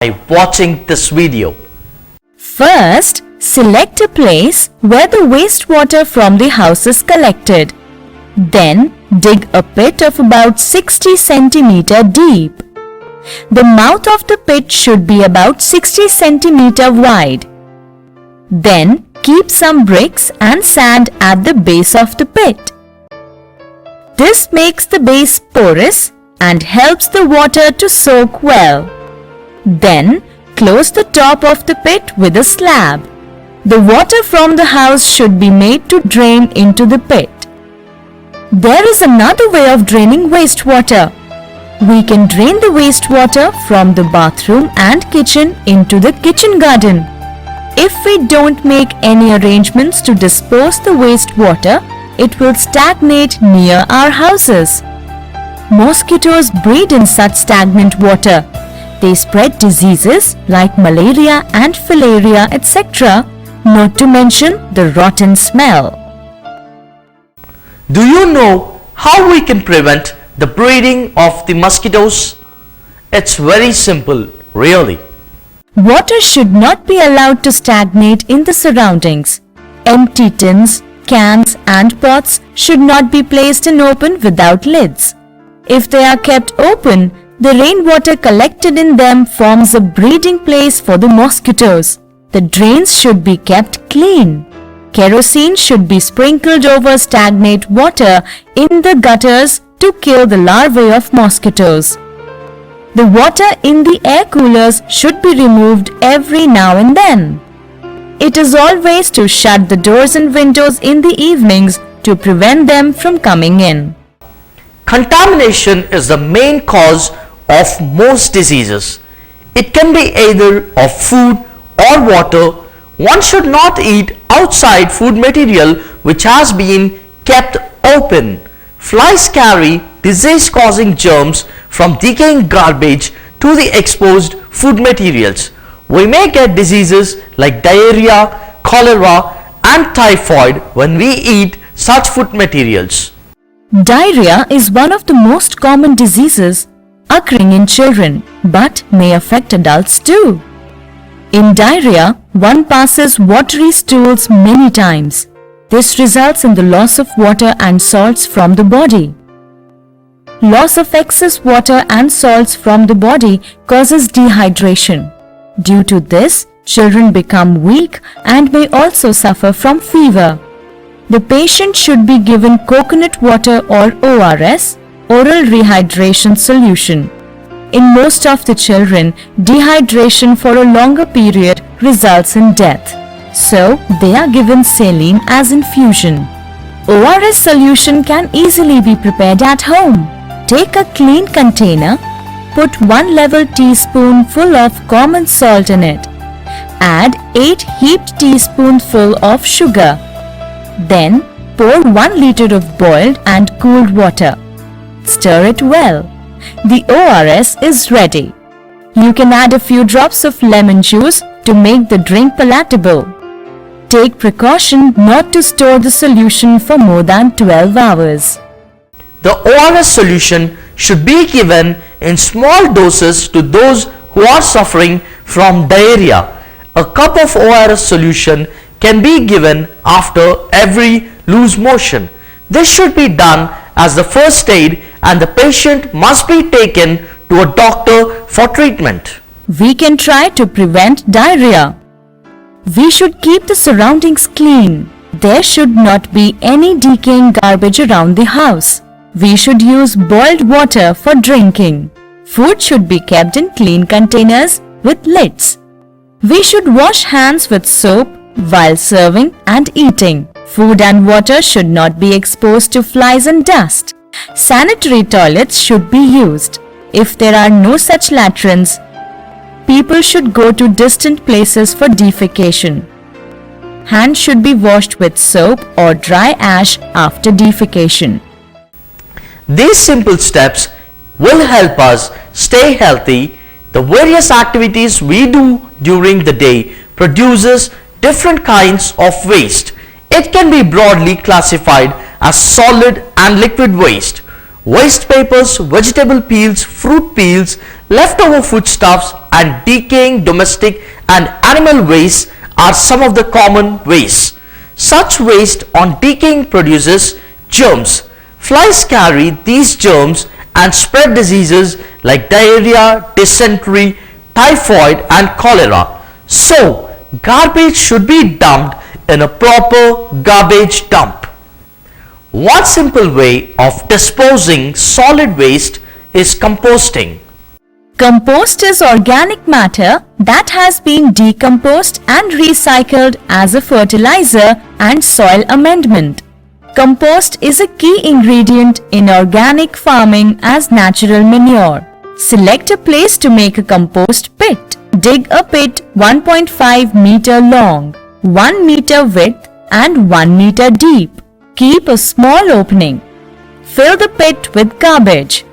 by watching this video. First, select a place where the wastewater from the house is collected. Then, dig a pit of about 60 cm deep. The mouth of the pit should be about 60 cm wide. Then, keep some bricks and sand at the base of the pit. This makes the base porous and helps the water to soak well. Then, close the top of the pit with a slab. The water from the house should be made to drain into the pit. There is another way of draining wastewater. We can drain the wastewater from the bathroom and kitchen into the kitchen garden. If we don't make any arrangements to dispose the wastewater, it will stagnate near our houses. Mosquitoes breed in such stagnant water. They spread diseases like malaria and filaria, etc., not to mention the rotten smell. Do you know how we can prevent the breeding of the mosquitoes? It's very simple, really. Water should not be allowed to stagnate in the surroundings. Empty tins, cans and pots should not be placed in open without lids. If they are kept open, the rainwater collected in them forms a breeding place for the mosquitoes. The drains should be kept clean. Kerosene should be sprinkled over stagnant water in the gutters to kill the larvae of mosquitoes. The water in the air coolers should be removed every now and then. It is always to shut the doors and windows in the evenings to prevent them from coming in. Contamination is the main cause of most diseases. It can be either of food or water. One should not eat outside food material which has been kept open. Flies carry disease-causing germs from decaying garbage to the exposed food materials. We may get diseases like diarrhea, cholera and typhoid when we eat such food materials. Diarrhea is one of the most common diseases occurring in children but may affect adults too. In diarrhea, one passes watery stools many times. This results in the loss of water and salts from the body. Loss of excess water and salts from the body causes dehydration. Due to this, children become weak and may also suffer from fever. The patient should be given coconut water or ORS, oral rehydration solution. In most of the children, dehydration for a longer period results in death. So, they are given saline as infusion. ORS solution can easily be prepared at home. Take a clean container, put 1 level teaspoonful of common salt in it. Add 8 heaped teaspoonful of sugar. Then, pour 1 liter of boiled and cooled water. Stir it well. The ORS is ready. You can add a few drops of lemon juice to make the drink palatable. Take precaution not to store the solution for more than 12 hours. The ORS solution should be given in small doses to those who are suffering from diarrhea. A cup of ORS solution can be given after every loose motion. This should be done as the first aid and the patient must be taken to a doctor for treatment. We can try to prevent diarrhea. We should keep the surroundings clean. There should not be any decaying garbage around the house. We should use boiled water for drinking. Food should be kept in clean containers with lids. We should wash hands with soap while serving and eating. Food and water should not be exposed to flies and dust. Sanitary toilets should be used. If there are no such latrines, people should go to distant places for defecation. Hands should be washed with soap or dry ash after defecation. These simple steps will help us stay healthy. The various activities we do during the day produces different kinds of waste. It can be broadly classified as solid and liquid waste. Waste papers, vegetable peels, fruit peels, leftover foodstuffs and decaying domestic and animal waste are some of the common wastes. Such waste on decaying produces germs. Flies carry these germs and spread diseases like diarrhea, dysentery, typhoid and cholera. So, garbage should be dumped in a proper garbage dump. One simple way of disposing solid waste is composting. Compost is organic matter that has been decomposed and recycled as a fertilizer and soil amendment. Compost is a key ingredient in organic farming as natural manure. Select a place to make a compost pit. Dig a pit 1.5 meter long, 1 meter width and 1 meter deep. Keep a small opening. Fill the pit with garbage.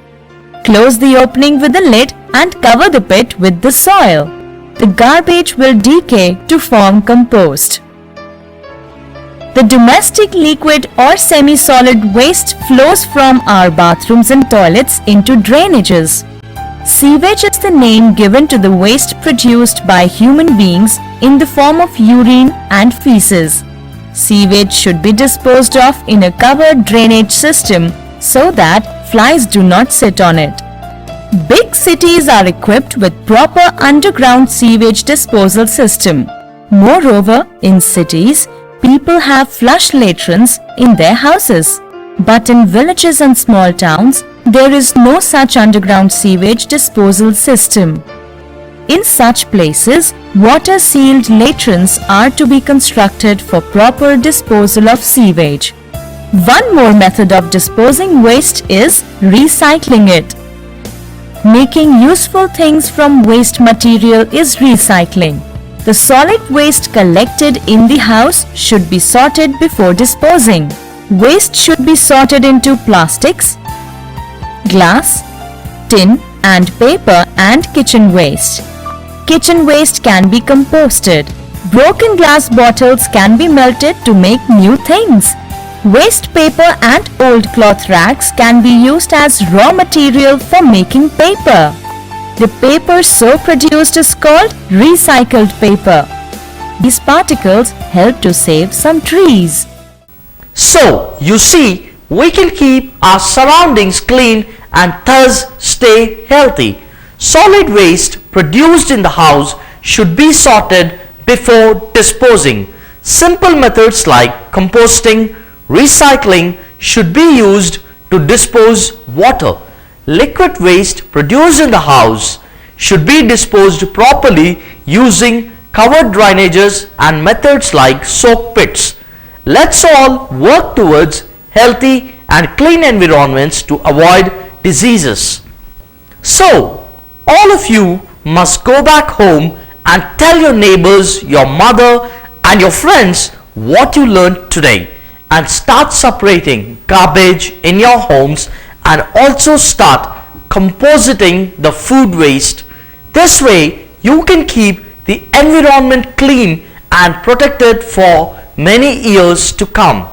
Close the opening with a lid and cover the pit with the soil. The garbage will decay to form compost. The domestic liquid or semi-solid waste flows from our bathrooms and toilets into drainages. Sewage is the name given to the waste produced by human beings in the form of urine and feces. Sewage should be disposed of in a covered drainage system so that flies do not sit on it. Big cities are equipped with proper underground sewage disposal system. Moreover, in cities, people have flush latrines in their houses. But in villages and small towns, there is no such underground sewage disposal system. In such places, water-sealed latrines are to be constructed for proper disposal of sewage. One more method of disposing waste is recycling it. Making useful things from waste material is recycling. The solid waste collected in the house should be sorted before disposing. Waste should be sorted into plastics, glass, tin and paper and kitchen waste. Kitchen waste can be composted. Broken glass bottles can be melted to make new things. Waste paper and old cloth rags can be used as raw material for making paper. The paper so produced is called recycled paper. These particles help to save some trees. So, you see, we can keep our surroundings clean and thus stay healthy. Solid waste produced in the house should be sorted before disposing. Simple methods like composting, recycling should be used to dispose water. Liquid waste produced in the house should be disposed properly using covered drainages and methods like soak pits. Let's all work towards healthy and clean environments to avoid diseases. So, all of you must go back home and tell your neighbors, your mother and your friends what you learned today, and start separating garbage in your homes and also start compositing the food waste. This way you can keep the environment clean and protected for many years to come.